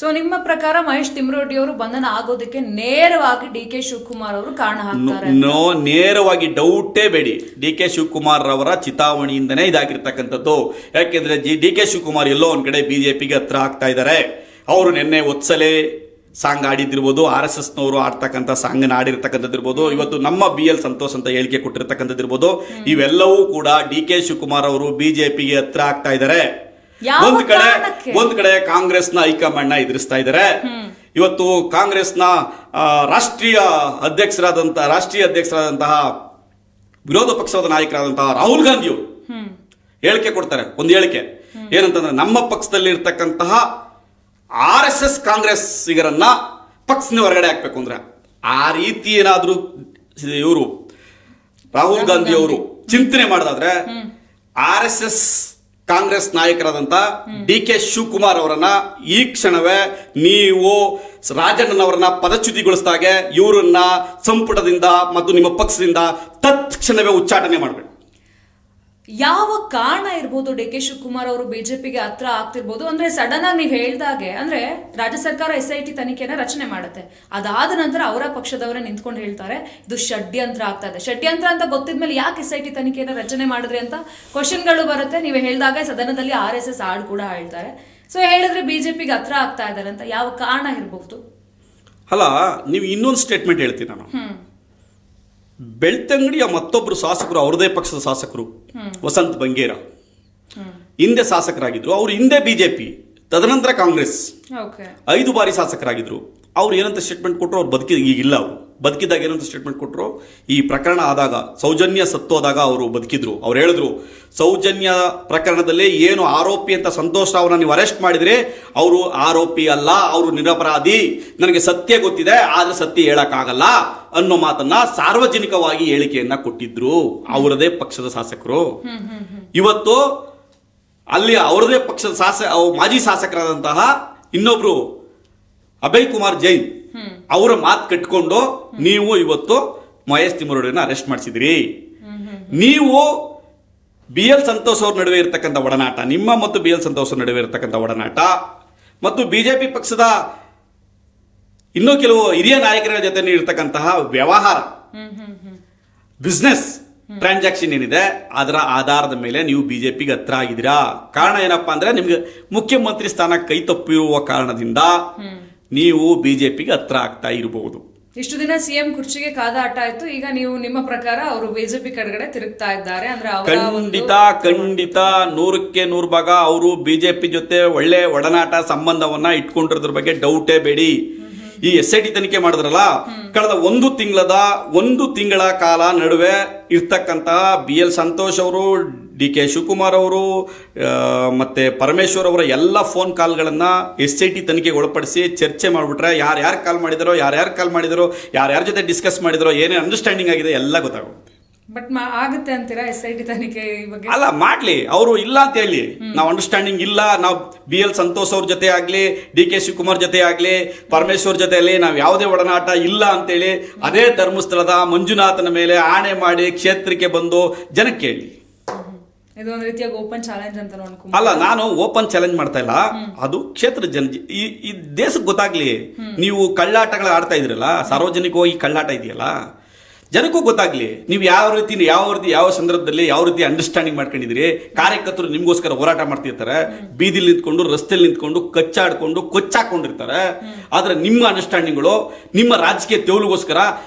So ನಿಮ್ಮ ಪ್ರಕಾರ ಮಹೇಶ್ ತಿಮ್ರೋಡಿ ಅವರು ಬಂಧನ ಆಗೋದಕ್ಕೆ ನೇರವಾಗಿ ಡಿ ಕೆ ಶಿವಕುಮಾರ್ ಅವರು ಕಾರಣ ಹಾಕ್ತಾರೆ? ನೇರವಾಗಿ ಡೌಟೇ ಬೇಡಿ. ಡಿ ಕೆ ಶಿವಕುಮಾರ್ ಅವರ ಚಿತಾವಣೆಯಿಂದನೇ ಇದಾಗಿರ್ತಕ್ಕಂಥದ್ದು. ಯಾಕೆಂದ್ರೆ ಡಿ ಕೆ ಶಿವಕುಮಾರ್ ಎಲ್ಲೋ ಒಂದ್ ಕಡೆ ಬಿಜೆಪಿಗೆ ಹತ್ರ ಆಗ್ತಾ ಇದ್ದಾರೆ. ಅವರು ನಿನ್ನೆ ಒತ್ಸಲೆ ಸಾಂಗ್ ಆಡಿದಿರ್ಬೋದು, RSS ನವರು ಆಡ್ತಕ್ಕಂಥ ಸಾಂಗ್ ಆಡಿರ್ತಕ್ಕಂಥದ್ದಿರ್ಬೋದು, ಇವತ್ತು ನಮ್ಮ BL ಸಂತೋಷ್ ಅಂತ ಹೇಳಿಕೆ ಕೊಟ್ಟಿರ್ತಕ್ಕಂಥದ್ದಿರ್ಬೋದು, ಇವೆಲ್ಲವೂ ಕೂಡ ಡಿ ಕೆ ಶಿವಕುಮಾರ್ ಅವರು ಬಿಜೆಪಿಗೆ ಹತ್ರ ಆಗ್ತಾ ಇದ್ದಾರೆ. ಒಂದ್ ಕಡೆ ಕಾಂಗ್ರೆಸ್ನ ಹೈಕಮಾಂಡ್ ನ ಎದುರಿಸ್ತಾ ಇದ್ದಾರೆ. ಇವತ್ತು ಕಾಂಗ್ರೆಸ್ನ ರಾಷ್ಟ್ರೀಯ ಅಧ್ಯಕ್ಷರಾದಂತಹ ವಿರೋಧ ಪಕ್ಷದ ನಾಯಕರಾದಂತಹ ರಾಹುಲ್ ಗಾಂಧಿ ಅವರು ಹೇಳಿಕೆ ಕೊಡ್ತಾರೆ. ಒಂದು ಹೇಳಿಕೆ ಏನಂತಂದ್ರೆ, ನಮ್ಮ ಪಕ್ಷದಲ್ಲಿ ಇರ್ತಕ್ಕಂತಹ RSS ಕಾಂಗ್ರೆಸ್ಸಿಗರನ್ನ ಪಕ್ಷದ ಹೊರಗಡೆ ಹಾಕ್ಬೇಕು ಅಂದ್ರೆ, ಆ ರೀತಿ ಏನಾದ್ರೂ ಇವರು ರಾಹುಲ್ ಗಾಂಧಿ ಅವರು ಚಿಂತನೆ ಮಾಡೋದಾದ್ರೆ RSS ಕಾಂಗ್ರೆಸ್ ನಾಯಕರಾದಂತ ಡಿ ಕೆ ಶಿವಕುಮಾರ್ ಅವರನ್ನ ಈ ಕ್ಷಣವೇ ನೀವು ರಾಜಣ್ಣನವರನ್ನ ಪದಚ್ಯುತಿಗೊಳಿಸಿದಾಗೆ ಇವರನ್ನ ಸಂಪುಟದಿಂದ ಮತ್ತು ನಿಮ್ಮ ಪಕ್ಷದಿಂದ ತತ್ಕ್ಷಣವೇ ಉಚ್ಚಾಟನೆ ಮಾಡಬೇಕು. ಯಾವ ಕಾರಣ ಇರ್ಬೋದು ಡಿ ಕೆ ಶಿವಕುಮಾರ್ ಅವರು ಬಿಜೆಪಿಗೆ ಹತ್ರ ಆಗ್ತಿರ್ಬೋದು? ಅಂದ್ರೆ ಸಡನ್ ಆಗಿ ನೀವು ಹೇಳ್ದಾಗೆ, ಅಂದ್ರೆ ರಾಜ್ಯ ಸರ್ಕಾರ SIT ತನಿಖೆನ ರಚನೆ ಮಾಡುತ್ತೆ. ಅದಾದ ನಂತರ ಅವರ ಪಕ್ಷದವರೇ ನಿಂತ್ಕೊಂಡು ಹೇಳ್ತಾರೆ ಇದು ಷಡ್ಯಂತ್ರ ಆಗ್ತಾ ಇದೆ. ಷಡ್ಯಂತ್ರ ಅಂತ ಗೊತ್ತಿದ್ಮೇಲೆ ಯಾಕೆ SIT ತನಿಖೆನ ರಚನೆ ಮಾಡಿದ್ರಿ ಅಂತ ಕ್ವಶನ್ಗಳು ಬರುತ್ತೆ. ನೀವು ಹೇಳ್ದಾಗ ಸದನದಲ್ಲಿ RSS ಹಾಡು ಕೂಡ ಹೇಳ್ತಾರೆ. ಸೊ ಹೇಳಿದ್ರೆ ಬಿಜೆಪಿಗೆ ಹತ್ರ ಆಗ್ತಾ ಇದ್ದಾರೆ ಅಂತ ಯಾವ ಕಾರಣ ಇರಬಹುದು? ಅಲ್ಲ, ನೀವು ಇನ್ನೊಂದು ಸ್ಟೇಟ್ಮೆಂಟ್ ಹೇಳ್ತೀನಿ ನಾನು. ಬೆಳ್ತಂಗಡಿಯ ಮತ್ತೊಬ್ರು ಶಾಸಕರು, ಅವರದೇ ಪಕ್ಷದ ಶಾಸಕರು, ವಸಂತ್ ಬಂಗೇರ ಹಿಂದೆ ಶಾಸಕರಾಗಿದ್ರು. ಅವರು ಹಿಂದೆ ಬಿಜೆಪಿ, ತದನಂತರ ಕಾಂಗ್ರೆಸ್ 5 ಬಾರಿ ಶಾಸಕರಾಗಿದ್ರು. ಅವ್ರು ಏನಂತ ಸ್ಟೇಟ್ಮೆಂಟ್ ಕೊಟ್ಟರು? ಅವ್ರು ಈಗಿಲ್ಲ. ಅವರು ಬದುಕಿದಾಗ ಏನಂತ ಸ್ಟೇಟ್ಮೆಂಟ್ ಕೊಟ್ಟರು? ಈ ಪ್ರಕರಣ ಆದಾಗ, ಸೌಜನ್ಯ ಸತ್ತೋದಾಗ ಅವರು ಬದುಕಿದ್ರು. ಅವ್ರು ಹೇಳಿದ್ರು, ಸೌಜನ್ಯ ಪ್ರಕರಣದಲ್ಲಿ ಏನು ಆರೋಪಿ ಅಂತ ಸಂತೋಷ್ ರಾವ್ನ ನೀವು ಅರೆಸ್ಟ್ ಮಾಡಿದ್ರೆ ಅವರು ಆರೋಪಿ ಅಲ್ಲ, ಅವರು ನಿರಪರಾಧಿ, ನನಗೆ ಸತ್ಯ ಗೊತ್ತಿದೆ ಆದ್ರೆ ಸತ್ಯ ಹೇಳಕ್ಕಾಗಲ್ಲ ಅನ್ನೋ ಮಾತನ್ನ ಸಾರ್ವಜನಿಕವಾಗಿ ಹೇಳಿಕೆಯನ್ನ ಕೊಟ್ಟಿದ್ರು ಅವರದೇ ಪಕ್ಷದ ಶಾಸಕರು. ಇವತ್ತು ಅಲ್ಲಿ ಅವರದೇ ಪಕ್ಷದ ಮಾಜಿ ಶಾಸಕರಾದಂತಹ ಇನ್ನೊಬ್ರು ಅಭಯ್ ಕುಮಾರ್ ಜೈನ್ ಅವರ ಮಾತು ಕಟ್ಕೊಂಡು ನೀವು ಇವತ್ತು ಮಹೇಶ್ ತಿಮ್ರೋಡಿನ ಅರೆಸ್ಟ್ ಮಾಡಿಸಿದ್ರಿ. ನೀವು BL ಸಂತೋಷ್ ಅವ್ರ ನಡುವೆ ಇರತಕ್ಕಂಥ ಒಡನಾಟ, ನಿಮ್ಮ ಮತ್ತು BL ಸಂತೋಷ್ ಅವ್ರ ನಡುವೆ ಇರತಕ್ಕಂಥ ಒಡನಾಟ ಮತ್ತು ಬಿಜೆಪಿ ಪಕ್ಷದ ಇನ್ನೂ ಕೆಲವು ಹಿರಿಯ ನಾಯಕರ ಜೊತೆ ಇರತಕ್ಕಂತಹ ವ್ಯವಹಾರ, ಬಿಸ್ನೆಸ್ ಟ್ರಾನ್ಸಾಕ್ಷನ್ ಏನಿದೆ ಅದರ ಆಧಾರದ ಮೇಲೆ ನೀವು ಬಿಜೆಪಿಗೆ ಹತ್ರ ಆಗಿದ್ದೀರಾ. ಕಾರಣ ಏನಪ್ಪಾ ಅಂದ್ರೆ, ನಿಮ್ಗೆ ಮುಖ್ಯಮಂತ್ರಿ ಸ್ಥಾನ ಕೈ ತಪ್ಪಿರುವ ಕಾರಣದಿಂದ ನೀವು ಬಿಜೆಪಿಗೆ ಹತ್ರ ಆಗ್ತಾ ಇರಬಹುದು. ಇಷ್ಟು ದಿನ CM ಕುರ್ಚಿಗೆ ಕಾದಾಟ ಆಯ್ತು. ಈಗ ನೀವು ನಿಮ್ಮ ಪ್ರಕಾರ ಅವರು ಬಿಜೆಪಿ ಕಡೆಗಡೆ ತಿರುಗ್ತಾ ಇದ್ದಾರೆ ಅಂದ್ರೆ ಖಂಡಿತ 100ಕ್ಕೆ 100 ಭಾಗ ಅವರು ಬಿಜೆಪಿ ಜೊತೆ ಒಳ್ಳೆ ಒಡನಾಟ ಸಂಬಂಧವನ್ನ ಇಟ್ಕೊಂಡಿರೋದ್ರ ಬಗ್ಗೆ ಡೌಟೇ ಬೇಡಿ. ಈ SIT ತನಿಖೆ ಮಾಡಿದ್ರಲ್ಲ, ಕಳೆದ ಒಂದು ತಿಂಗಳ ಕಾಲ ನಡುವೆ ಇರ್ತಕ್ಕಂತಹ BL ಸಂತೋಷ್ ಅವರು, ಡಿ ಕೆ ಶಿವಕುಮಾರ್ ಅವರು ಮತ್ತೆ ಪರಮೇಶ್ವರ್ ಅವರ ಎಲ್ಲ ಫೋನ್ ಕಾಲ್ಗಳನ್ನ SIT ತನಿಖೆಗೆ ಒಳಪಡಿಸಿ ಚರ್ಚೆ ಮಾಡಿಬಿಟ್ರೆ ಯಾರ್ಯಾರು ಕಾಲ್ ಮಾಡಿದಾರೋ, ಯಾರ್ಯಾರ ಜೊತೆ ಡಿಸ್ಕಸ್ ಮಾಡಿದಾರೋ, ಏನೇ ಅಂಡರ್ಸ್ಟ್ಯಾಂಡಿಂಗ್ ಆಗಿದೆ ಎಲ್ಲ ಗೊತ್ತಾಗುತ್ತೆ. ಬಟ್ ಆಗುತ್ತೆ ಅಂತೀರಾ SIT ತನಿಖೆ ಬಗ್ಗೆ? ಅಲ್ಲ, ಮಾಡ್ಲಿ, ಅವರು ಇಲ್ಲ ಅಂತ ಹೇಳಿ, ನಾವು ಅಂಡರ್ಸ್ಟ್ಯಾಂಡಿಂಗ್ ಇಲ್ಲ, ನಾವು BL ಸಂತೋಷ್ ಅವ್ರ ಜೊತೆ ಆಗ್ಲಿ, ಡಿ ಕೆ ಶಿವಕುಮಾರ್ ಜೊತೆ ಆಗ್ಲಿ, ಪರಮೇಶ್ವರ್ ಜೊತೆ ಆಗ್ಲಿ ನಾವು ಯಾವುದೇ ಒಡನಾಟ ಇಲ್ಲ ಅಂತೇಳಿ ಅದೇ ಧರ್ಮಸ್ಥಳದ ಮಂಜುನಾಥನ ಮೇಲೆ ಆಣೆ ಮಾಡಿ ಕ್ಷೇತ್ರಕ್ಕೆ ಬಂದು ಜನಕ್ಕೆ ಹೇಳಿ. ಇದು ಒಂದು ರೀತಿಯಾಗಿ ಓಪನ್ ಚಾಲೆಂಜ್ ಅಂತ ನೋಡ್ಕೊಂಡು. ಅಲ್ಲ, ನಾನು ಓಪನ್ ಚಾಲೆಂಜ್ ಮಾಡ್ತಾ ಇಲ್ಲ, ಅದು ಕ್ಷೇತ್ರದ ಜನ, ಈ ದೇಶಕ್ಕೆ ಗೊತ್ತಾಗ್ಲಿ. ನೀವು ಕಳ್ಳಾಟಗಳು ಆಡ್ತಾ ಇದ್ರಲ್ಲ, ಸಾರ್ವಜನಿಕವಾಗಿ ಕಳ್ಳಾಟ ಇದೆಯಲ್ಲ, ಜನಕ್ಕೂ ಗೊತ್ತಾಗ್ಲಿ ನೀವು ಯಾವ ಸಂದರ್ಭದಲ್ಲಿ ಯಾವ ರೀತಿ ಅಂಡರ್ಸ್ಟ್ಯಾಂಡಿಂಗ್ ಮಾಡ್ಕೊಂಡಿದ್ರಿ. ಕಾರ್ಯಕರ್ತರು ನಿಮ್ಗೋಸ್ಕರ ಹೋರಾಟ ಮಾಡ್ತಿರ್ತಾರೆ, ಬೀದಿಲಿ ನಿಂತ್ಕೊಂಡು, ರಸ್ತೆಯಲ್ಲಿ ನಿಂತ್ಕೊಂಡು, ಕಚ್ಚಾಡ್ಕೊಂಡು, ಕೊಚ್ಚಾಕೊಂಡಿರ್ತಾರೆ. ಆದ್ರೆ ನಿಮ್ಮ ಅಂಡರ್ಸ್ಟ್ಯಾಂಡಿಂಗ್ಗಳು, ನಿಮ್ಮ ರಾಜಕೀಯ ತೆವಲಿಗೋಸ್ಕರ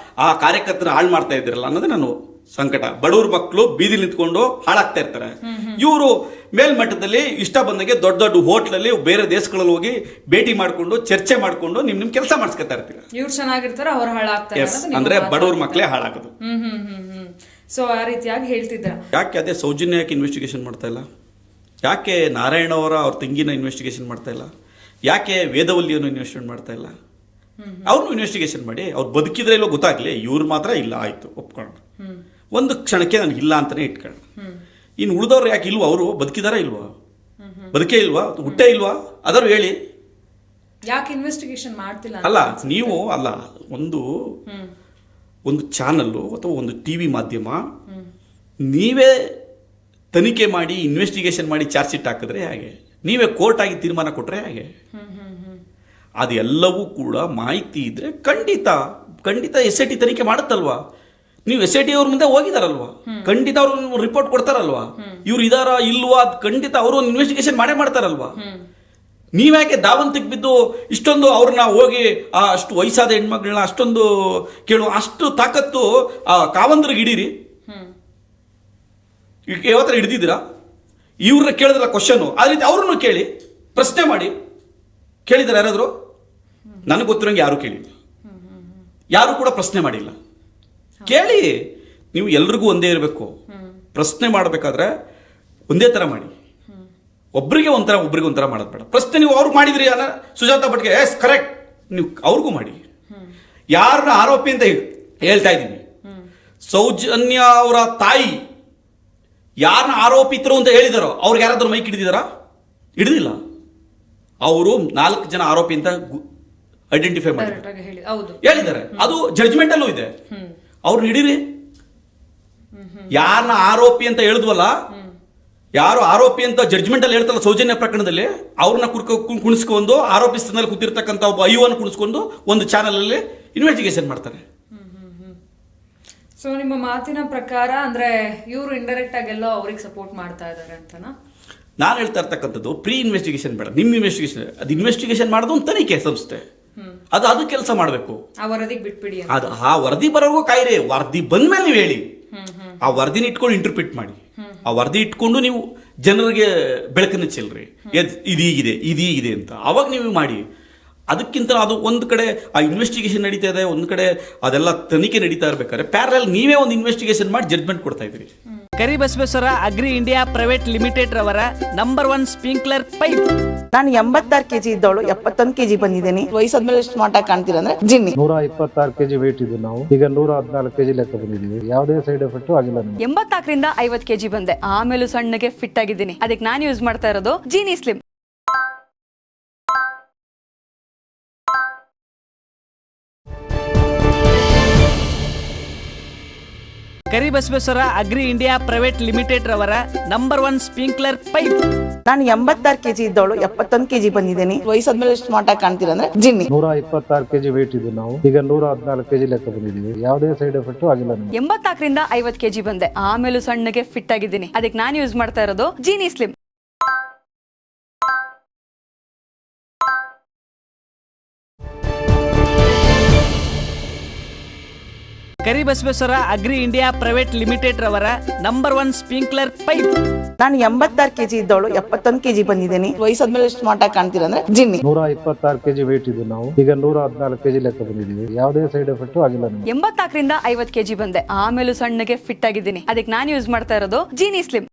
ಆ ಕಾರ್ಯಕರ್ತನ ಹಾಳು ಮಾಡ್ತಾ ಇದ್ದೀರಲ್ಲ ಅನ್ನೋದೇ ನಾನು ಸಂಕಟ. ಬಡವ್ರ ಮಕ್ಕಳು ಬೀದಿಲಿ ನಿಂತ್ಕೊಂಡು ಹಾಳಾಗ್ತಾ ಇರ್ತಾರೆ. ಇವರು ಮೇಲ್ಮಟ್ಟದಲ್ಲಿ ಇಷ್ಟ ಬಂದಂಗೆ ದೊಡ್ಡ ದೊಡ್ಡ ಹೋಟ್ಲಲ್ಲಿ ಬೇರೆ ದೇಶಗಳಲ್ಲಿ ಹೋಗಿ ಭೇಟಿ ಮಾಡ್ಕೊಂಡು, ಚರ್ಚೆ ಮಾಡ್ಕೊಂಡು ನಿಮ್ ಕೆಲಸ ಮಾಡಿಸ್ಕೊತಾ ಇರ್ತೀರ. ಇವ್ರು ಚೆನ್ನಾಗಿರ್ತಾರೆ, ಅವ್ರು ಹಾಳಾಗ್ತಾರೆ ಅಂದ್ರೆ ಬಡವ್ರ ಮಕ್ಕಳೇ ಹಾಳಾಗೋದು. ಸೊ ಆ ರೀತಿಯಾಗಿ ಹೇಳ್ತಿದ್ರ. ಯಾಕೆ ಅದೇ ಸೌಜನ್ಯ ಯಾಕೆ ಇನ್ವೆಸ್ಟಿಗೇಷನ್ ಮಾಡ್ತಾ ಇಲ್ಲ? ಯಾಕೆ ನಾರಾಯಣ ಅವ್ರ ತಂಗಿನ ಇನ್ವೆಸ್ಟಿಗೇಷನ್ ಮಾಡ್ತಾ ಇಲ್ಲ? ಯಾಕೆ ವೇದವಲ್ಲಿಯನ್ನು ಇನ್ವೆಸ್ಟಿಗೇಷನ್ ಮಾಡ್ತಾ ಇಲ್ಲ? ಅವ್ರನ್ನು ಇನ್ವೆಸ್ಟಿಗೇಷನ್ ಮಾಡಿ, ಅವ್ರು ಬದುಕಿದ್ರೆ ಇಲ್ಲೋ ಗೊತ್ತಾಗ್ಲಿ. ಇವ್ರು ಮಾತ್ರ ಇಲ್ಲ, ಆಯ್ತು ಒಪ್ಕೊಂಡು ಒಂದು ಕ್ಷಣಕ್ಕೆ ನನಗೆ ಇಲ್ಲ ಅಂತಾನೆ ಇಟ್ಕೊಂಡು. ಇನ್ನು ಉಳಿದವ್ರು ಯಾಕೆ ಇಲ್ವಾ? ಅವರು ಬದುಕಿದಾರ ಇಲ್ವಾ? ಬದುಕೇ ಇಲ್ವಾ? ಹುಟ್ಟೇ ಇಲ್ವಾ? ಅದಾರು ಹೇಳಿ. ಯಾಕೆ ಇನ್ವೆಸ್ಟಿಗೇಷನ್ ಮಾಡ್ತಿಲ್ಲ? ಅಲ್ಲ, ನೀವು ಅಲ್ಲ, ಒಂದು ಚಾನಲ್ಲು ಅಥವಾ ಒಂದು TV ಮಾಧ್ಯಮ ನೀವೇ ತನಿಖೆ ಮಾಡಿ, ಇನ್ವೆಸ್ಟಿಗೇಷನ್ ಮಾಡಿ ಚಾರ್ಜ್ ಶೀಟ್ ಹಾಕಿದ್ರೆ ಹೇಗೆ? ನೀವೇ ಕೋರ್ಟ್ ಆಗಿ ತೀರ್ಮಾನ ಕೊಟ್ರೆ ಹೇಗೆ? ಅದೆಲ್ಲವೂ ಕೂಡ ಮಾಹಿತಿ ಇದ್ರೆ ಖಂಡಿತ SIT ತನಿಖೆ ಮಾಡುತ್ತಲ್ವಾ. ನೀವು SIT ಅವ್ರ ಮುಂದೆ ಹೋಗಿದಾರಲ್ವಾ, ಖಂಡಿತ ಅವರು ರಿಪೋರ್ಟ್ ಕೊಡ್ತಾರಲ್ವಾ. ಇವ್ರು ಇದಾರಾ ಇಲ್ವಾ ಅದು ಖಂಡಿತ ಅವರು ಒಂದು ಇನ್ವೆಸ್ಟಿಗೇಷನ್ ಮಾಡೇ ಮಾಡ್ತಾರಲ್ವಾ. ನೀವ್ಯಾಕೆ ದಾವಂತಕ್ಕೆ ಬಿದ್ದು ಇಷ್ಟೊಂದು ಅವ್ರನ್ನ ಹೋಗಿ ಅಷ್ಟು ವಯಸ್ಸಾದ ಹೆಣ್ಮಕ್ಳನ್ನ ಅಷ್ಟೊಂದು ಕೇಳುವ ಅಷ್ಟು ತಾಕತ್ತು ಆ ಕಾವಂದ್ರಿಗೆ ಹಿಡೀರಿ. ಯಾವತ್ತರ ಹಿಡ್ದಿದ್ದೀರಾ? ಇವ್ರನ್ನ ಕೇಳಿದ್ರಲ್ಲ ಕ್ವಶನು, ಆ ರೀತಿ ಅವ್ರನ್ನು ಕೇಳಿ, ಪ್ರಶ್ನೆ ಮಾಡಿ. ಕೇಳಿದಾರೆ ಯಾರಾದರೂ? ನನಗೆ ಗೊತ್ತಿರೋಂಗೆ ಯಾರು ಕೇಳಿಲ್ಲ, ಯಾರು ಕೂಡ ಪ್ರಶ್ನೆ ಮಾಡಿಲ್ಲ. ಕೇಳಿ. ನೀವು ಎಲ್ರಿಗೂ ಒಂದೇ ಇರಬೇಕು. ಪ್ರಶ್ನೆ ಮಾಡಬೇಕಾದ್ರೆ ಒಂದೇ ಥರ ಮಾಡಿ, ಒಬ್ಬರಿಗೆ ಒಂಥರ ಮಾಡೋದು ಬೇಡ. ಪ್ರಶ್ನೆ ನೀವು ಅವ್ರಿಗೆ ಮಾಡಿದ್ರಿ ಸುಜಾತಾ ಭಟ್ಗೆ, ಎಸ್ ಕರೆಕ್ಟ್, ನೀವು ಅವ್ರಿಗೂ ಮಾಡಿ. ಯಾರನ್ನ ಆರೋಪಿ ಅಂತ ಹೇಳ್ತಾ ಇದ್ದೀನಿ, ಸೌಜನ್ಯ ಅವರ ತಾಯಿ ಯಾರನ್ನ ಆರೋಪಿತರು ಅಂತ ಹೇಳಿದಾರೋ ಅವ್ರಿಗೆ ಯಾರಾದ್ರೂ ಮೈಕ್ ಹಿಡಿದಿದ್ದಾರಾ? ಹಿಡಿದಿಲ್ಲ. ಅವರು 4 ಜನ ಆರೋಪಿ ಅಂತ ಐಡೆಂಟಿಫೈ ಮಾಡಿ ಹೇಳಿದ್ದಾರೆ. ಅದು ಜಡ್ಜ್ಮೆಂಟ್ ಅಲ್ಲೂ ಇದೆ. ಅವ್ರನ್ನ ಹಿಡೀರಿ. ಯಾರನ್ನ ಆರೋಪಿ ಅಂತ ಹೇಳಿದ್ವಲ್ಲ, ಯಾರು ಆರೋಪಿ ಅಂತ ಜಡ್ಜ್ಮೆಂಟ್ ಅಲ್ಲಿ ಹೇಳ್ತಾರಲ್ಲ ಸೌಜನ್ಯ ಪ್ರಕರಣದಲ್ಲಿ, ಅವ್ರನ್ನ ಕುಣಿಸ್ಕೊಂಡು ಆರೋಪಿ ಸ್ಥಾನದಲ್ಲಿ ಕೂತಿರ್ತಕ್ಕಂಥ ಒಬ್ಬ ಅಯ್ಯವನ್ನು ಕುಣಿಸ್ಕೊಂಡು ಒಂದು ಚಾನಲ್ ಅಲ್ಲಿ ಇನ್ವೆಸ್ಟಿಗೇಷನ್ ಮಾಡ್ತಾರೆ. ಸೊ ನಿಮ್ಮ ಮಾತಿನ ಪ್ರಕಾರ ಅಂದ್ರೆ ಇವರು ಇಂಡೈರೆಕ್ಟ್ ಆಗೆಲ್ಲ ಅವ್ರಿಗೆ ಸಪೋರ್ಟ್ ಮಾಡ್ತಾ ಇದ್ದಾರೆ ಅಂತನಾ? ನಾನು ಹೇಳ್ತಾ ಇರ್ತಕ್ಕಂಥದ್ದು ಪ್ರೀ ಇನ್ವೆಸ್ಟಿಗೇಷನ್ ಬೇಡ. ನಿಮ್ಮ ಇನ್ವೆಸ್ಟಿಗೇಷನ್, ಅದು ಇನ್ವೆಸ್ಟಿಗೇಷನ್ ಮಾಡೋದು ಒಂದು ತನಿಖೆ ಸಂಸ್ಥೆ, ಅದು ಕೆಲಸ ಮಾಡಬೇಕು. ಆ ವರದಿಗೆ ಬಿಟ್ಬಿಡಿ. ಅದು ಆ ವರದಿ ಬರೋವರೆಗೂ ಕಾಯಿರಿ. ವರದಿ ಬಂದ್ಮೇಲೆ ನೀವು ಹೇಳಿ. ಆ ವರದಿನ ಇಟ್ಕೊಂಡು ಇಂಟರ್ಪ್ರಿಟ್ ಮಾಡಿ. ಆ ವರದಿ ಇಟ್ಕೊಂಡು ನೀವು ಜನರಿಗೆ ಬೆಳಕನ್ನು ಚೆಲ್ರಿ, ಇದೀಗಿದೆ ಅಂತ. ಅವಾಗ ನೀವು ಮಾಡಿ. ಅದಕ್ಕಿಂತ ಅದು ಒಂದು ಕಡೆ ಆ ಇನ್ವೆಸ್ಟಿಗೇಷನ್ ನಡೀತಾ ಇದೆ, ಒಂದು ಕಡೆ ಅದೆಲ್ಲ ತನಿಖೆ ನಡೀತಾ ಇರ್ಬೇಕಾದ್ರೆ ಪ್ಯಾರಲ್ ನೀವೇ ಒಂದು ಇನ್ವೆಸ್ಟಿಗೇಷನ್ ಮಾಡಿ ಜಡ್ಜ್ಮೆಂಟ್ ಕೊಡ್ತಾ ಇದ್ರಿ. Karibasaveshwara agri India private limited ರವರ ನಂಬರ್ 1 ಸ್ಪ್ರಿಂಕ್ಲರ್ ಪೈಪ್. ನಾನು 86 kg ಇದ್ದವಳು 71 kg ಬಂದಿದ್ದೀನಿ. ವಯಸ್ಸಾದ್ಮೇಲೆ ಸ್ಮಾರ್ಟ್ ಆಗಿ ಕಾಣ್ತೀರಾ ಅಂದ್ರೆ ಜಿನ್ನಿ. 126 kg ವೇಟ್ ಇದ್ದು ನಾವು ಈಗ 114 kg ಲೆಕ್ಕ ಬಂದಿದ್ದೀವಿ. ಯಾವುದೇ ಸೈಡ್ ಎಫೆಕ್ಟ್ ಆಗಿಲ್ಲ ನಮಗೆ. 84ರಿಂದ 50 kg ಬಂದೆ. ಆಮೇಲೂ ಸಣ್ಣಗೆ ಫಿಟ್ ಆಗಿದ್ದೀನಿ. ಅದಕ್ಕೆ ನಾನು ಯೂಸ್ ಮಾಡ್ತಾ ಇರೋದು Genie Slim. Karibasaveshwara agri India private limited ರವರ ನಂಬರ್ 1 ಸ್ಪ್ರಿಂಕ್ಲರ್ ಪೈಪ್. ನಾನು 86 kg ಇದ್ದವಳು 71 kg ಬಂದಿದ್ದೀನಿ. ವಯಸ್ಸಾದ್ಮೇಲೆ ಸ್ಮಾರ್ಟ್ ಆಗಿ ಕಾಣ್ತೀರಾ ಅಂದ್ರೆ ಜಿನ್ನಿ. 126 kg ವೇಟ್ ಇದ್ದು ನಾವು ಈಗ 114 kg ಲೆಕ್ಕ ಬಂದಿದ್ದೀವಿ. ಯಾವುದೇ ಸೈಡ್ ಎಫೆಕ್ಟ್ ಆಗಿಲ್ಲ ನಮಗೆ. 84ರಿಂದ 50 kg ಬಂದೆ. ಆಮೇಲೂ ಸಣ್ಣಗೆ ಫಿಟ್ ಆಗಿದ್ದೀನಿ. ಅದಕ್ಕೆ ನಾನು ಯೂಸ್ ಮಾಡ್ತಾ ಇರೋದು Genie Slim. Karibasaveshwara agri India private limited ರವರ ನಂಬರ್ 1 ಸ್ಪ್ರಿಂಕ್ಲರ್ ಪೈಪ್. ನಾನು 86 kg ಇದ್ದವಳು 71 kg ಬಂದಿದ್ದೀನಿ. ವಯಸ್ಸಾದ್ಮೇಲೆ ಸ್ಮಾರ್ಟ್ ಆಗಿ ಕಾಣ್ತೀರಾ ಅಂದ್ರೆ ಜಿನ್ನಿ. 126 kg ವೇಟ್ ಇದ್ದು ನಾವು ಈಗ 114 kg ಲೆಕ್ಕ ಬಂದಿದ್ದೀವಿ. ಯಾವುದೇ ಸೈಡ್ ಎಫೆಕ್ಟ್ ಆಗಿಲ್ಲ ನಮಗೆ. 84ರಿಂದ 50 kg ಬಂದೆ. ಆಮೇಲೂ ಸಣ್ಣಗೆ ಫಿಟ್ ಆಗಿದ್ದೀನಿ. ಅದಕ್ಕೆ ನಾನು ಯೂಸ್ ಮಾಡ್ತಾ ಇರೋದು ಜೀನಿ ಸ್ಲಿಮ್.